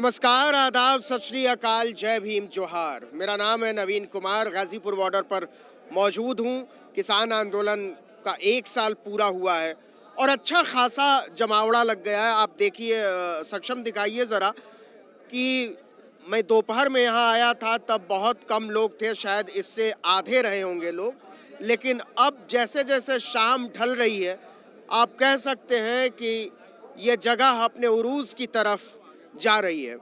नमस्कार, आदाब, सत श्री अकाल, जय भीम, जोहार। मेरा नाम है नवीन कुमार, गाजीपुर बॉर्डर पर मौजूद हूँ। किसान आंदोलन का 1 साल पूरा हुआ है और अच्छा खासा जमावड़ा लग गया है। आप देखिए, सक्षम दिखाइए ज़रा कि मैं दोपहर में यहाँ आया था तब बहुत कम लोग थे, शायद इससे आधे रहे होंगे लोग। लेकिन अब जैसे जैसे शाम ढल रही है, आप कह सकते हैं कि ये जगह अपने उरूज़ की तरफ जा रही है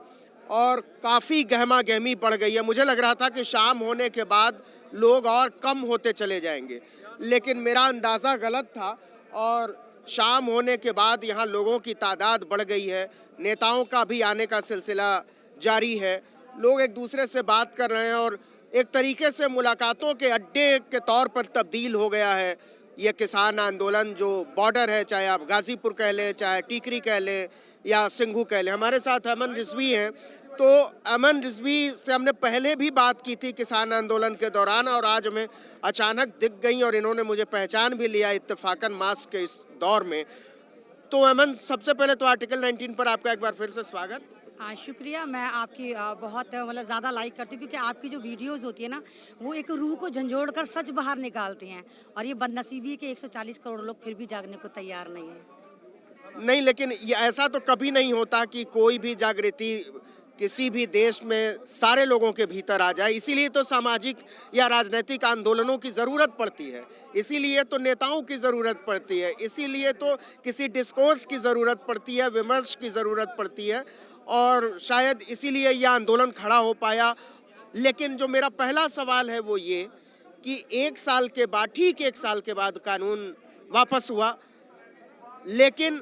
और काफ़ी गहमा-गहमी बढ़ गई है। मुझे लग रहा था कि शाम होने के बाद लोग और कम होते चले जाएंगे, लेकिन मेरा अंदाज़ा गलत था और शाम होने के बाद यहाँ लोगों की तादाद बढ़ गई है। नेताओं का भी आने का सिलसिला जारी है। लोग एक दूसरे से बात कर रहे हैं और एक तरीके से मुलाकातों के अड्डे के तौर पर तब्दील हो गया है ये किसान आंदोलन। जो बॉर्डर है, चाहे आप गाजीपुर कह लें, चाहे टीकरी कह लें या सिंघू कह लें। हमारे साथ अमन रिजवी हैं, तो अमन रिजवी से हमने पहले भी बात की थी किसान आंदोलन के दौरान और आज हमें अचानक दिख गई और इन्होंने मुझे पहचान भी लिया इत्तेफाकन मास्क के इस दौर में। तो अमन, सबसे पहले तो आर्टिकल 19 पर आपका एक बार फिर से स्वागत। हाँ, शुक्रिया। मैं आपकी बहुत मतलब ज़्यादा लाइक करती हूँ, क्योंकि आपकी जो वीडियोस होती है ना, वो एक रूह को झंझोड़ कर सच बाहर निकालती हैं। और ये बदनसीबी है कि 140 करोड़ लोग फिर भी जागने को तैयार नहीं है। नहीं, लेकिन ये ऐसा तो कभी नहीं होता कि कोई भी जागृति किसी भी देश में सारे लोगों के भीतर आ जाए। इसीलिए तो सामाजिक या राजनीतिक आंदोलनों की ज़रूरत पड़ती है, इसीलिए तो नेताओं की ज़रूरत पड़ती है, इसीलिए तो किसी डिस्कोर्स की ज़रूरत पड़ती है, विमर्श की ज़रूरत पड़ती है और शायद इसीलिए यह आंदोलन खड़ा हो पाया। लेकिन जो मेरा पहला सवाल है वो ये कि 1 साल के बाद, ठीक 1 साल के बाद कानून वापस हुआ, लेकिन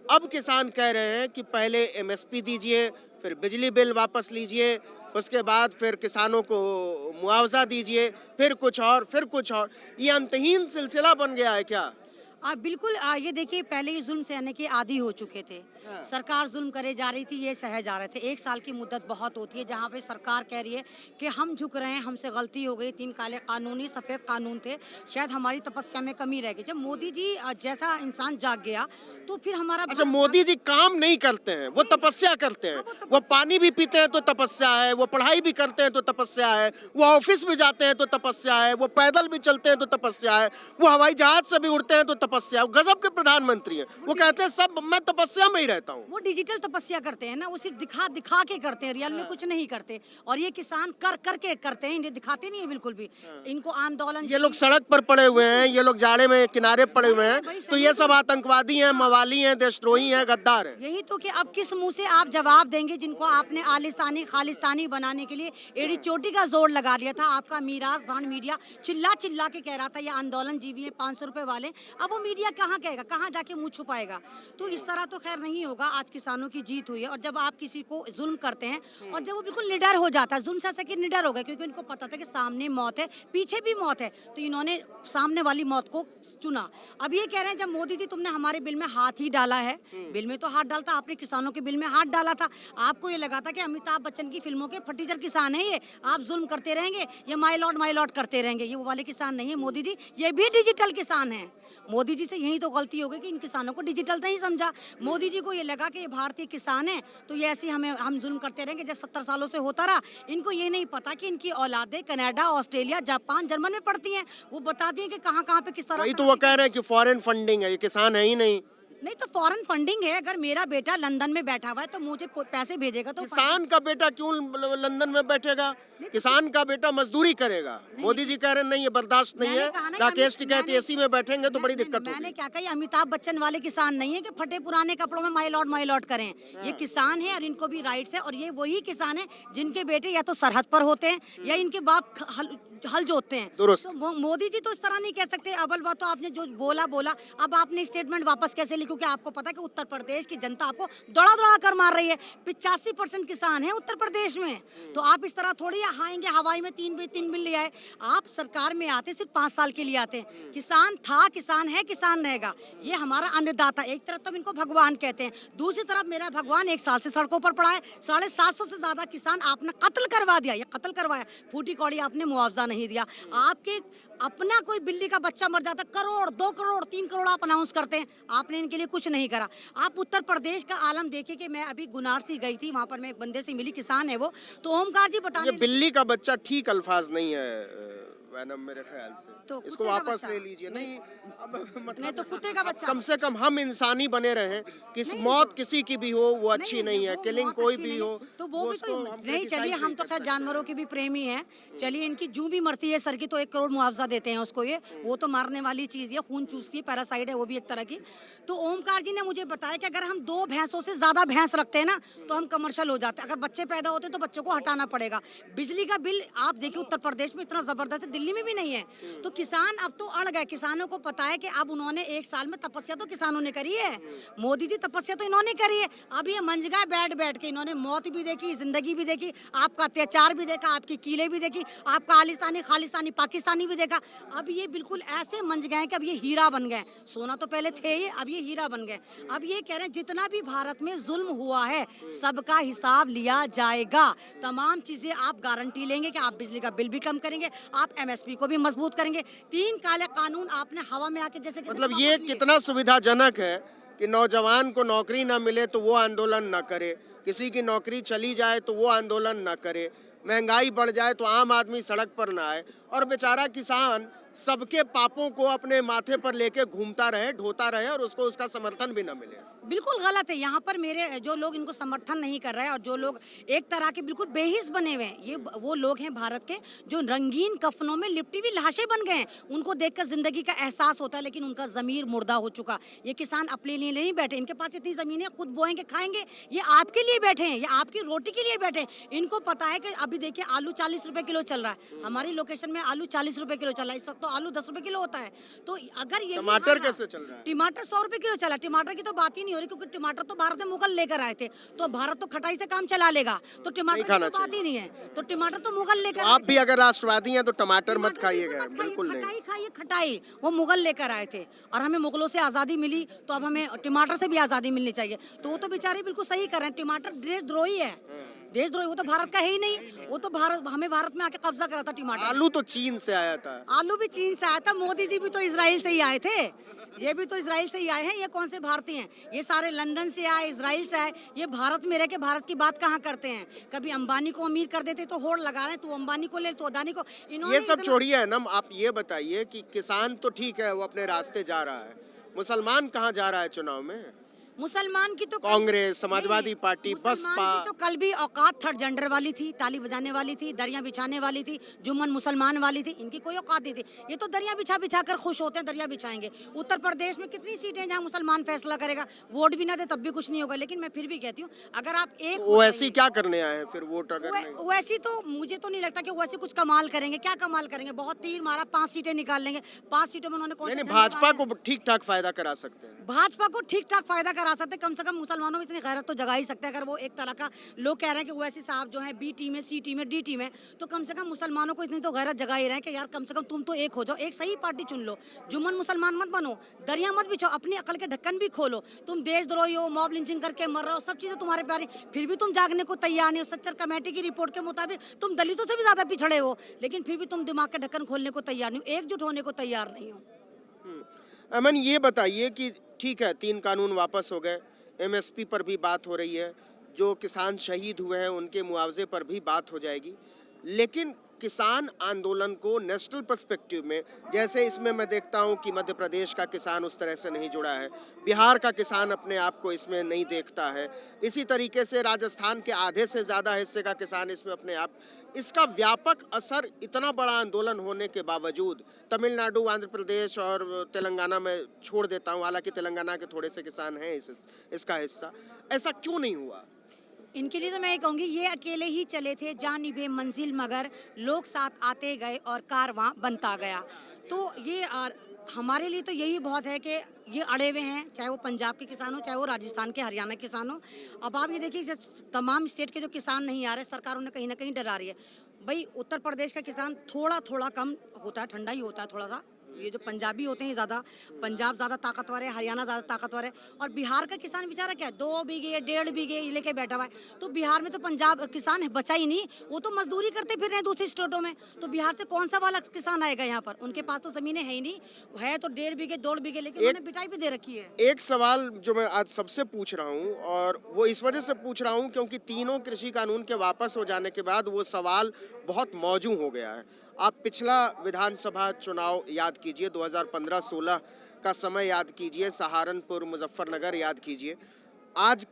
अब किसान कह रहे हैं कि पहले एमएसपी दीजिए, फिर बिजली बिल वापस लीजिए, उसके बाद फिर किसानों को मुआवजा दीजिए, फिर कुछ और, फिर कुछ और। ये अंतहीन सिलसिला बन गया है क्या? बिल्कुल। ये देखिए, पहले ही जुल्म सहने के आदी हो चुके थे। हाँ। सरकार जुल्म करे जा रही थी, ये सहे जा रहे थे। 1 साल की मुद्दत बहुत होती है, जहाँ पे सरकार कह रही है कि हम झुक रहे हैं, हमसे गलती हो गई, 3 काले कानून ही सफ़ेद कानून थे, शायद हमारी तपस्या में कमी रह गई। जब मोदी जी जैसा इंसान जाग गया, तो फिर हमारा अच्छा, मोदी जी काम नहीं करते हैं, वो तपस्या करते हैं। वो पानी भी पीते हैं तो तपस्या है, वो पढ़ाई भी करते हैं तो तपस्या है, वो ऑफिस भी जाते हैं तो तपस्या है, वो पैदल भी चलते हैं तो तपस्या है, वो हवाई जहाज से भी उड़ते हैं तो तपस्या है। गजब के प्रधानमंत्री हैं। वो कहते हैं सब मैं तपस्या में ही रहता हूँ। वो डिजिटल तपस्या करते हैं ना, वो सिर्फ दिखा दिखा के करते हैं, रियल में कुछ नहीं करते। और ये किसान कर करके करते हैं, इन्हें दिखाते नहीं है बिल्कुल भी। इनको आंदोलन, ये लोग सड़क पर पड़े हुए हैं, ये लोग जाड़े में किनारे पड़े हुए हैं, तो ये सब आतंकवादी हैं, मवाली हैं, देशद्रोही हैं, गद्दार हैं। यही तो कि अब किस मुंह से आप जवाब देंगे जिनको आपने आलिस्तानी खालिस्तानी बनाने के लिए एड़ी चोटी का जोर लगा दिया था। आपका मीरास भान मीडिया चिल्ला चिल्ला के कह रहा था ये आंदोलन जीवी है 500 रुपए वाले। अब वो मीडिया कहाँ कहेगा, कहाँ जाके मुंह छुपाएगा? तो इस तरह तो खैर नहीं होगा। आज किसानों की जीत हुई है और जब आप किसी को जुल्म करते हैं और जब वो बिल्कुल निडर हो जाता है, जुल्म से ऐसा कि निडर हो गए, क्योंकि उनको पता था कि सामने मौत है, पीछे भी मौत है, तो इन्होंने सामने वाली मौत को चुना। अब ये कह रहे हैं जब मोदी जी तुमने हमारे बिल में हाथ ही डाला है, बिल में तो हाथ डालता, आपने किसानों के बिल में हाथ डाला था। आपको ये लगा था कि अमिताभ बच्चन की फिल्मों के फटीचर किसान है ये, आप जुल्म करते रहेंगे, ये माई लॉर्ड करते रहेंगे। ये वो वाले किसान नहीं है मोदी जी, ये भी डिजिटल किसान है। मोदी जी से यही तो गलती हो गई कि इन किसानों को डिजिटल नहीं समझा। मोदी जी को ये लगा कि ये भारतीय किसान है, तो ये ऐसे हम जुल्म करते रहेंगे जैसे 70 सालों से होता रहा। इनको ये नहीं पता कि इनकी औलादें कनाडा, ऑस्ट्रेलिया, जापान, जर्मन में पढ़ती हैं। वो बताती हैं कि कहाँ कहाँ पे किस तरह। वही तो वो कह रहे हैं कि फॉरेन फंडिंग है, ये किसान है ही नहीं। नहीं तो फॉरेन फंडिंग है। अगर मेरा बेटा लंदन में बैठा हुआ है तो मुझे पैसे भेजेगा, तो किसान का बेटा क्यों लंदन में बैठेगा? किसान का बेटा मजदूरी करेगा। मोदी जी कह रहे हैं नहीं, ये बर्दाश्त नहीं है। राकेश टिकैत एसी में बैठेंगे तो बड़ी दिक्कत होगी। मैंने क्या कहा, अमिताभ बच्चन वाले किसान नहीं है कि फटे पुराने कपड़ों में माई लॉर्ड करें। ये किसान है और इनको भी राइट्स है। और ये वही किसान है जिनके बेटे या तो सरहद पर होते हैं या इनके बाप हल जोतते हैं। तो मोदी जी तो इस तरह नहीं कह सकते। अव्वल बात तो आपने जो बोला, अब आपने स्टेटमेंट वापस कैसे ली? क्योंकि आपको पता है कि उत्तर प्रदेश की जनता आपको दौड़ा दौड़ा कर मार रही है। 85% किसान है उत्तर प्रदेश में, तो आप इस तरह थोड़ी आएंगे हवाई में 3 बिल ले आए। आप सरकार में आते सिर्फ 5 साल के लिए आते हैं। किसान था, किसान है, किसान रहेगा। ये हमारा अन्नदाता। एक तरफ तो इनको भगवान कहते हैं, दूसरी तरफ मेरा भगवान 1 साल से सड़कों पर पड़ा है। 750 से ज्यादा किसान आपने कत्ल करवा दिया। ये कत्ल करवाया, फूटी कौड़ी आपने मुआवजा नहीं दिया। आपके अपना कोई बिल्ली का बच्चा मर जाता, करोड़ 2 करोड़ 3 करोड़ आप अनाउंस करते हैं, आपने इनके लिए कुछ नहीं करा। आप उत्तर प्रदेश का आलम देखिए कि मैं अभी गुनारसी गई थी, वहाँ पर मैं एक बंदे से मिली, किसान है वो, तो ओमकार जी ये बताने बिल्ली का बच्चा ठीक अल्फाज नहीं है वैनम, मेरे ख्याल से तो इसको कुत्ते का वापस बच्चा। ले लीजिए। नहीं अब मतलब नहीं तो कुत्ते का अब बच्चा। कम से कम हम इंसानी बने रहें, किस नहीं मौत तो- किसी की भी हो वो अच्छी नहीं है, वो किलिंग बहुत कोई अच्छी भी नहीं हो है। तो वो भी उसको तो हम नहीं, चलिए criticize हम तो कर खैर सकते जानवरों हैं। की भी प्रेमी हैं। चलिए इनकी जूं भी मरती है सर की तो 1 करोड़ मुआवजा देते हैं उसको, ये वो तो मारने वाली चीज है, खून चूसती है, पैरासाइड है वो भी एक तरह की। तो ओमकार जी ने मुझे बताया कि अगर हम 2 भैंसों से ज्यादा भैंस रखते हैं ना तो हम कमर्शियल हो जाते हैं। अगर बच्चे पैदा होते हैं तो बच्चों को हटाना पड़ेगा। बिजली का बिल आप देखिए उत्तर प्रदेश में इतना जबरदस्त है, दिल्ली में भी नहीं है। तो किसान अब तो अड़ गए, किसानों को पता है कि अब उन्होंने 1 साल में तपस्या तो किसानों ने करी है, मोदी जी तपस्या तो इन्होंने करी है। अब ये मंज गए बैठ बैठ के, इन्होंने मौत भी देखी, जिंदगी भी देखी, आपका अत्याचार भी देखा, आपकी कीलें भी देखी, आपका आलिस्तानी खालिस्तानी पाकिस्तानी भी देखा। अब ये बिल्कुल ऐसे मंज गए कि अब ये हीरा बन गए। सोना तो पहले थे ये, अब ये हीरा बन गए। अब ये कह रहे हैं जितना भी भारत में जुल्म हुआ है सबका हिसाब लिया जाएगा। तमाम चीजें आप गारंटी लेंगे कि आप बिजली का बिल भी कम करेंगे, आप एमएसपी को भी मजबूत करेंगे। 3 काले कानून आपने हवा में आके जैसे कहते हैं मतलब वापस ये लिए। कितना सुविधाजनक है कि नौजवान को नौकरी ना मिले तो वो आंदोलन ना करे, किसी की नौकरी चली जाए तो वो आंदोलन ना करे, महंगाई बढ़ जाए तो आम आदमी सड़क पर ना आए, और बेचारा किसान सबके पापों को अपने माथे पर लेके घूमता रहे, ढोता रहे, और उसको उसका समर्थन भी ना मिले। बिल्कुल गलत है। यहाँ पर मेरे जो लोग इनको समर्थन नहीं कर रहे हैं और जो लोग एक तरह के बिल्कुल बेहिस बने हुए हैं, ये वो लोग हैं भारत के जो रंगीन कफनों में लिपटी हुई लाशें बन गए हैं। उनको देखकर जिंदगी का एहसास होता है लेकिन उनका जमीर मुर्दा हो चुका। ये किसान अपने लिए नहीं बैठे, इनके पास इतनी जमीनें खुद बोएंगे खाएंगे, ये आपके लिए बैठे हैं, ये आपकी रोटी के लिए बैठे हैं। इनको पता है कि अभी देखिए आलू 40 रुपए किलो चल रहा है, हमारी लोकेशन में आलू 40 रुपए किलो चल रहा है इस वक्त, तो आलू 10 रुपए किलो होता है। तो अगर ये टमाटर कैसे चल रहा है? टमाटर 100 रुपए किलो चला, टमाटर की तो बात ही नहीं हो रही क्योंकि टमाटर तो भारत में मुगल लेकर आए थे, तो भारत तो खटाई से काम चला लेगा, तो टमाटर की खाना तो बात ही नहीं है। तो टमाटर तो मुगल लेकर तो आए आप थे। भी अगर राष्ट्रवादी हैं तो टमाटर मत टमाटर खाइएगा, मत खाइए, बिल्कुल नहीं। खटाई खाइए, खटाई वो मुगल लेकर आए थे और हमें मुगलों से आज़ादी मिली तो अब हमें टमाटर से भी आज़ादी मिलनी चाहिए। तो वो तो बेचारे बिल्कुल सही कर रहे हैं, टमाटर देशद्रोही है, देशद्रोही, वो तो भारत का है ही नहीं, वो तो भारत हमें भारत में आके कब्जा करा था टमाटर। आलू तो चीन से आया था। आलू भी चीन से आया था, मोदी जी भी तो इजराइल से ही आए थे, ये भी तो इजराइल से ही आए हैं। ये कौन से भारतीय हैं? ये सारे लंदन से आए, इजराइल से आए। ये भारत में रह के भारत की बात कहाँ करते हैं? कभी अंबानी को अमीर कर देते तो होड़ लगा रहे हैं, तू अंबानी को ले, तू अदानी को। इन्होंने ये सब इतना- छोड़िए है ना, आप ये बताइए कि किसान तो ठीक है वो अपने रास्ते जा रहा है, मुसलमान कहाँ जा रहा है चुनाव में? मुसलमान की तो कांग्रेस, समाजवादी नहीं, पार्टी, मुसलमान बसपा। की तो कल भी औकात थर्ड जेंडर वाली थी, ताली बजाने वाली थी, दरियां बिछाने वाली थी, जुम्मन मुसलमान वाली थी, इनकी कोई औकात नहीं थी। ये तो दरिया बिछा बिछा कर खुश होते हैं, दरिया बिछाएंगे। उत्तर प्रदेश में कितनी सीटें हैं जहाँ मुसलमान फैसला करेगा, वोट भी ना दे तब भी कुछ नहीं होगा। लेकिन मैं फिर भी कहती हूँ अगर आप एक वो ऐसी क्या करने आए हैं फिर वोट अगर नहीं? वैसी तो मुझे तो नहीं लगता कि वैसे कुछ कमाल करेंगे। क्या कमाल करेंगे? बहुत तीर मारा, 5 सीटें निकाल लेंगे। 5 सीटों में उन्होंने कौन से नहीं, झंडे भाजपा गाड़े हैं? को ठीक ठाक फायदा करा सकते हैं। भाजपा को ठीक ठाक फायदा करा सकते, कम से कम मुसलमानों में इतनी गैरत तो जगा ही सकते हैं। अगर वो एक तरह का लोग कह रहे हैं कि ओवैसी साहब जो है बी टीम है, सी टीम है, डी टीम है, तो कम से कम मुसलमानों को इतनी तो गैरत जगा ही रहे हैं कि यार कम से कम तुम तो एक हो जाओ, एक सही पार्टी चुन लो। जुम्मन मुसलमान मत बनो, दरिया मत बिछाओ, अपनी अकल के ढक्कन भी खोलो। तुम देशद्रोही हो, मॉब लिंचिंग करके मर रहे हो, सब चीजें तुम्हारे प्यारी, फिर भी तुम जागने को तैयार नहीं हो। सच्चर कमेटी की रिपोर्ट के मुताबिक तुम दलितों से भी ज्यादा पिछड़े हो, लेकिन फिर भी तुम दिमाग के ढक्कन खोलने को तैयार नहीं हो, एकजुट होने को तैयार नहीं हो। अमन, ये बताइए कि ठीक है 3 कानून वापस हो गए, एमएसपी पर भी बात हो रही है, जो किसान शहीद हुए हैं उनके मुआवजे पर भी बात हो जाएगी, लेकिन किसान आंदोलन को नेशनल पर्सपेक्टिव में, जैसे इसमें मैं देखता हूं कि मध्य प्रदेश का किसान उस तरह से नहीं जुड़ा है, बिहार का किसान अपने आप को इसमें नहीं देखता है, इसी तरीके से राजस्थान के आधे से ज़्यादा हिस्से का किसान इसमें अपने आप, इसका व्यापक असर इतना बड़ा आंदोलन होने के बावजूद तमिलनाडु, आंध्र प्रदेश और तेलंगाना में छोड़ देता हूँ, हालांकि तेलंगाना के थोड़े से किसान हैं इसका हिस्सा, ऐसा क्यों नहीं हुआ? इनके लिए तो मैं ये कहूँगी ये अकेले ही चले थे जानिबे मंजिल, मगर लोग साथ आते गए और कारवां बनता गया। तो ये हमारे लिए तो यही बहुत है कि ये अड़े हुए हैं, चाहे वो पंजाब के किसान हो, चाहे वो राजस्थान के, हरियाणा के किसान हो। अब आप ये देखिए जैसे तमाम स्टेट के जो किसान नहीं आ रहे, सरकार उन्हें कहीं ना कहीं डरा रही है। भाई उत्तर प्रदेश का किसान थोड़ा थोड़ा कम होता है, ठंडा ही होता है थोड़ा सा, ये जो पंजाबी होते हैं ज़्यादा, पंजाब ज़्यादा ताकतवर है, हरियाणा ज़्यादा ताकतवर है, और बिहार का किसान बेचारा क्या है, 2 बीघे 1.5 बीघे ये लेके बैठा हुआ है। तो बिहार में तो पंजाब किसान बचा ही नहीं, वो तो मजदूरी करते फिर रहे हैं दूसरी स्टेटों में। तो बिहार से कौन सा वाला किसान आएगा यहाँ पर? उनके पास तो जमीनें है ही नहीं, है तो 1.5 बीघे 2 बीघे, लेकिन उन्होंने बिटाई भी दे रखी है। एक सवाल जो मैं आज सबसे पूछ रहा हूं, और वो इस वजह से पूछ रहा हूं क्योंकि तीनों कृषि कानून के वापस हो जाने के बाद वो सवाल बहुत मौजू हो गया है। आप पिछला विधानसभा चुनाव याद कीजिए, 2015-16 का समय याद कीजिए, सहारनपुर मुजफ्फरनगर याद कीजिए। आज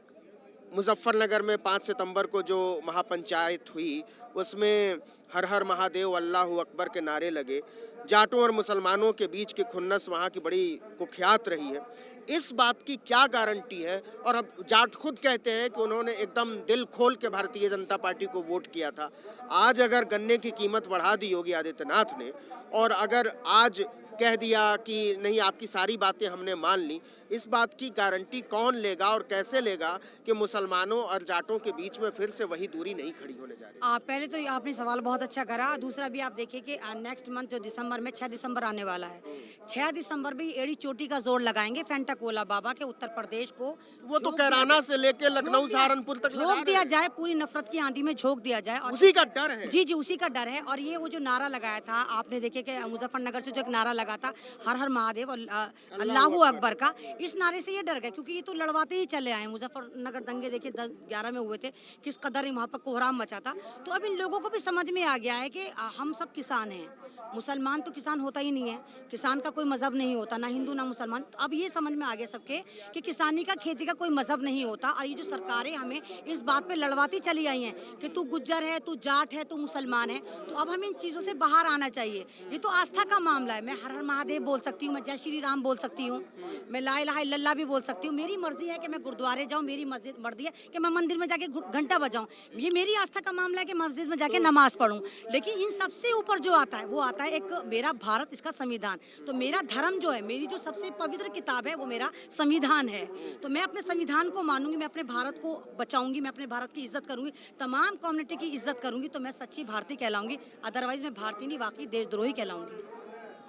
मुजफ्फरनगर में 5 सितंबर को जो महापंचायत हुई, उसमें हर हर महादेव अल्लाह अकबर के नारे लगे। जाटों और मुसलमानों के बीच की खुन्नस वहाँ की बड़ी कुख्यात रही है। इस बात की क्या गारंटी है? और अब जाट खुद कहते हैं कि उन्होंने एकदम दिल खोल के भारतीय जनता पार्टी को वोट किया था। आज अगर गन्ने की कीमत बढ़ा दी योगी आदित्यनाथ ने, और अगर आज कह दिया कि नहीं आपकी सारी बातें हमने मान ली, इस बात की गारंटी कौन लेगा और कैसे लेगा कि मुसलमानों और जाटों के बीच में फिर से वही दूरी नहीं खड़ी होने जा रही? पहले तो आपने सवाल बहुत अच्छा करा। दूसरा भी आप देखिए कि नेक्स्ट मंथ जो दिसंबर में 6 दिसंबर आने वाला है, 6 दिसंबर भी एड़ी चोटी का जोर लगाएंगे फेंटाकोला बाबा के उत्तर प्रदेश को। वो तो कैराना से लेके लखनऊ सहारनपुर तक लगा झोंक रहे दिया हैं। जाए, पूरी नफरत की आंधी में झोंक दिया जाए, और उसी का डर है। जी जी उसी का डर है। और ये वो जो नारा लगाया था आपने देखे कि मुजफ्फरनगर से जो एक नारा लगा था, हर हर महादेव अल्लाहू अकबर का, इस नारे से ये डर गए, क्योंकि ये तो लड़वाते ही चले आए। मुजफ्फरनगर दंगे देखिए 11 में हुए थे, किस कदर ही वहाँ पर कोहराम मचा था। तो अब इन लोगों को भी समझ में आ गया है कि हम सब किसान हैं, मुसलमान तो किसान होता ही नहीं है, किसान का कोई मजहब नहीं होता, ना हिंदू ना मुसलमान। तो अब ये समझ में आ गया सबके कि किसानी का खेती का कोई मजहब नहीं होता। और ये जो सरकारें हमें इस बात पे लड़वाती चली आई हैं कि तू गुज्जर है, तू जाट है, तू मुसलमान है, तो अब हमें इन चीज़ों से बाहर आना चाहिए। ये तो आस्था का मामला है। मैं हर हर महादेव बोल सकती हूँ, मैं जय श्री राम बोल सकती हूँ, मैं ला इलाहा इल्लल्लाह भी बोल सकती हूँ। मेरी मर्जी है कि मैं गुरुद्वारे जाऊँ, मेरी मर्जी है कि मैं मंदिर में जाके घंटा बजाऊँ। ये मेरी आस्था का मामला है कि मस्जिद में जाके नमाज पढ़ूँ। लेकिन इन सबसे ऊपर जो आता है वो आता है एक मेरा भारत, इसका संविधान। तो मेरा धर्म जो है, मेरी जो सबसे पवित्र किताब है वो मेरा संविधान है। तो मैं अपने संविधान को मानूंगी, मैं अपने भारत को बचाऊंगी, मैं अपने भारत की इज्जत करूंगी, तमाम कम्युनिटी की इज्जत करूंगी, तो मैं सच्ची भारतीय कहलाऊंगी। अदरवाइज मैं भारतीय नहीं, वाकई देशद्रोही कहलाऊंगी।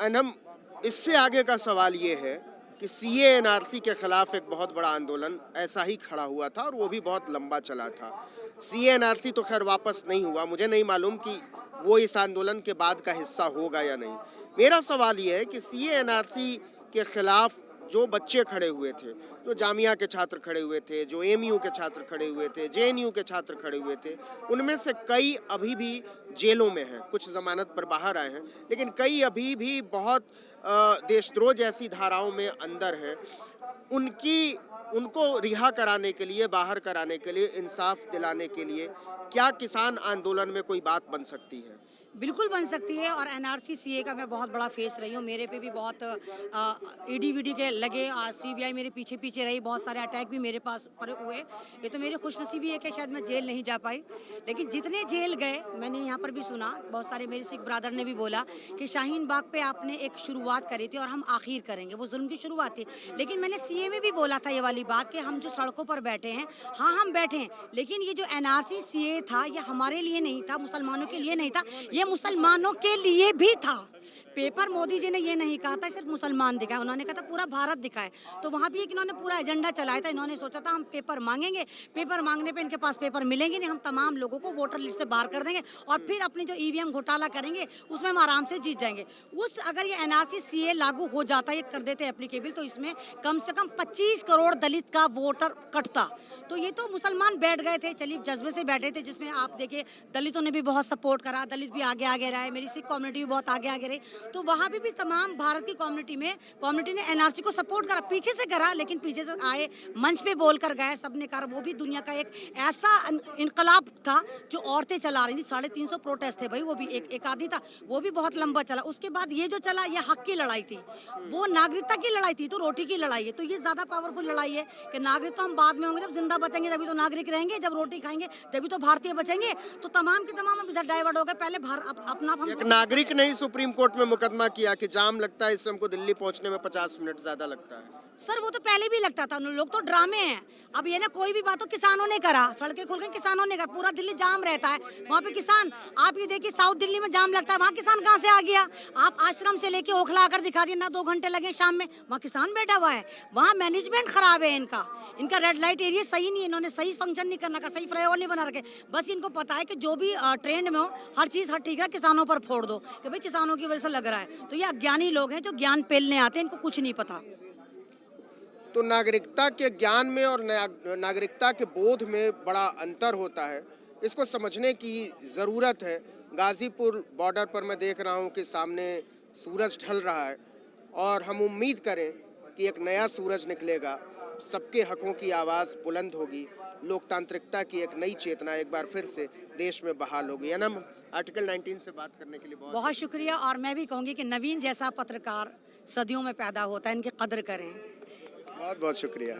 अनम, इससे आगे का सवाल ये है कि सीए एनआरसी के खिलाफ एक बहुत बड़ा आंदोलन ऐसा ही खड़ा हुआ था, और वो भी बहुत लंबा चला था। सीए एनआरसी तो खैर वापस नहीं हुआ, मुझे नहीं मालूम कि वो इस आंदोलन के बाद का हिस्सा होगा या नहीं। मेरा सवाल ये है कि सीए एनआरसी के खिलाफ जो बच्चे खड़े हुए थे, जो जामिया के छात्र खड़े हुए थे, जो एमयू के छात्र खड़े हुए थे, जेएनयू के छात्र खड़े हुए थे, उनमें से कई अभी भी जेलों में हैं, कुछ जमानत पर बाहर आए हैं, लेकिन कई अभी भी बहुत देशद्रोह जैसी धाराओं में अंदर हैं। उनको रिहा कराने के लिए, बाहर कराने के लिए, इंसाफ दिलाने के लिए क्या किसान आंदोलन में कोई बात बन सकती है? बिल्कुल बन सकती है। और एनआरसी सीए का मैं बहुत बड़ा फेस रही हूँ, मेरे पे भी बहुत ईडी के लगे, सीबीआई मेरे पीछे पीछे रही, बहुत सारे अटैक भी मेरे पास पर हुए। ये तो मेरी खुशनसीबी है कि शायद मैं जेल नहीं जा पाई। लेकिन जितने जेल गए, मैंने यहाँ पर भी सुना, बहुत सारे मेरे सिख ब्रदर ने भी बोला कि शाहीन बाग पे आपने एक शुरुआत करी थी और हम आखिर करेंगे, वो जुल्म की शुरुआत थी। लेकिन मैंने सीए में भी बोला था ये वाली बात कि हम जो सड़कों पर बैठे हैं, हाँ हम बैठे हैं, लेकिन ये जो एनआरसी सीए था ये हमारे लिए नहीं था, मुसलमानों के लिए नहीं था, ये मुसलमानों के लिए भी था। पेपर मोदी जी ने ये नहीं कहा था सिर्फ मुसलमान दिखाए, उन्होंने कहा था पूरा भारत दिखाए। तो वहाँ भी एक इन्होंने पूरा एजेंडा चलाया था। इन्होंने सोचा था हम पेपर मांगेंगे, पेपर मांगने पे इनके पास पेपर मिलेंगे नहीं, हम तमाम लोगों को वोटर लिस्ट से बाहर कर देंगे और फिर अपनी जो ईवीएम घोटाला करेंगे उसमें हम आराम से जीत जाएंगे। अगर ये एनआरसी सीए लागू हो जाता, ये कर देते एप्लीकेबल, तो इसमें कम से कम 25 करोड़ दलित का वोटर कटता। तो ये तो मुसलमान बैठ गए थे, चलिए जज्बे से बैठे थे, जिसमें आप देखिए दलितों ने भी बहुत सपोर्ट करा, दलित भी आगे आगे रहे, मेरी सिख कम्युनिटी भी बहुत आगे आगे रही। तो वहाँ पे भी तमाम भारत की कम्युनिटी ने एनआरसी को सपोर्ट करा, पीछे से करा, लेकिन पीछे से आए, मंच पे बोल कर गए, सबने कहा। वो भी दुनिया का एक ऐसा इनकलाब था जो औरतें चला रही थी। 350 प्रोटेस्ट थे भाई, वो भी एक आधी था, वो भी बहुत लंबा चला। उसके बाद ये जो चला, ये हक की लड़ाई थी, वो नागरिकता की लड़ाई थी, तो रोटी की लड़ाई है। तो ये ज्यादा पावरफुल लड़ाई है कि नागरिक तो हम बाद में होंगे, जब जिंदा बचेंगे तभी तो नागरिक रहेंगे, जब रोटी खाएंगे तभी तो भारतीय बचेंगे। तो तमाम के तमाम हम इधर डाइवर्ट हो गए। पहले अपना एक नागरिक नहीं सुप्रीम कोर्ट में मुकदमा किया कि जाम लगता है, इससे हमको दिल्ली पहुंचने में 50 मिनट ज्यादा लगता है। सर वो तो पहले भी लगता था, उन लोग तो ड्रामे हैं। अब ये ना कोई भी बात तो किसानों ने करा, सड़कें खुल गई किसानों ने करा, पूरा दिल्ली जाम रहता है वहाँ पे किसान। आप ये देखिए साउथ दिल्ली में जाम लगता है, वहाँ किसान कहाँ से आ गया? आप आश्रम से लेके ओखला आकर दिखा दिए ना, 2 घंटे लगे शाम में, वहाँ किसान बैठा हुआ है। वहाँ मैनेजमेंट खराब है इनका, इनका रेड लाइट एरिया सही नहीं है, इन्होंने सही फंक्शन नहीं करना का, सही फ्लाईओवर नहीं बना रखे। बस इनको पता है कि जो भी ट्रेंड में हो हर चीज हर ठीक है किसानों पर फोड़ दो कि भाई किसानों की वजह से लग रहा है। तो ये अज्ञानी लोग हैं जो ज्ञान पेलने आते हैं, इनको कुछ नहीं पता। तो नागरिकता के ज्ञान में और नागरिकता के बोध में बड़ा अंतर होता है, इसको समझने की ज़रूरत है। गाज़ीपुर बॉर्डर पर मैं देख रहा हूँ कि सामने सूरज ढल रहा है और हम उम्मीद करें कि एक नया सूरज निकलेगा, सबके हकों की आवाज़ बुलंद होगी, लोकतांत्रिकता की एक नई चेतना एक बार फिर से देश में बहाल होगी। अनम, आर्टिकल 19 से बात करने के लिए बहुत शुक्रिया। और मैं भी कहूँगी कि नवीन जैसा पत्रकार सदियों में पैदा होता है, इनकी कदर करें। बहुत शुक्रिया।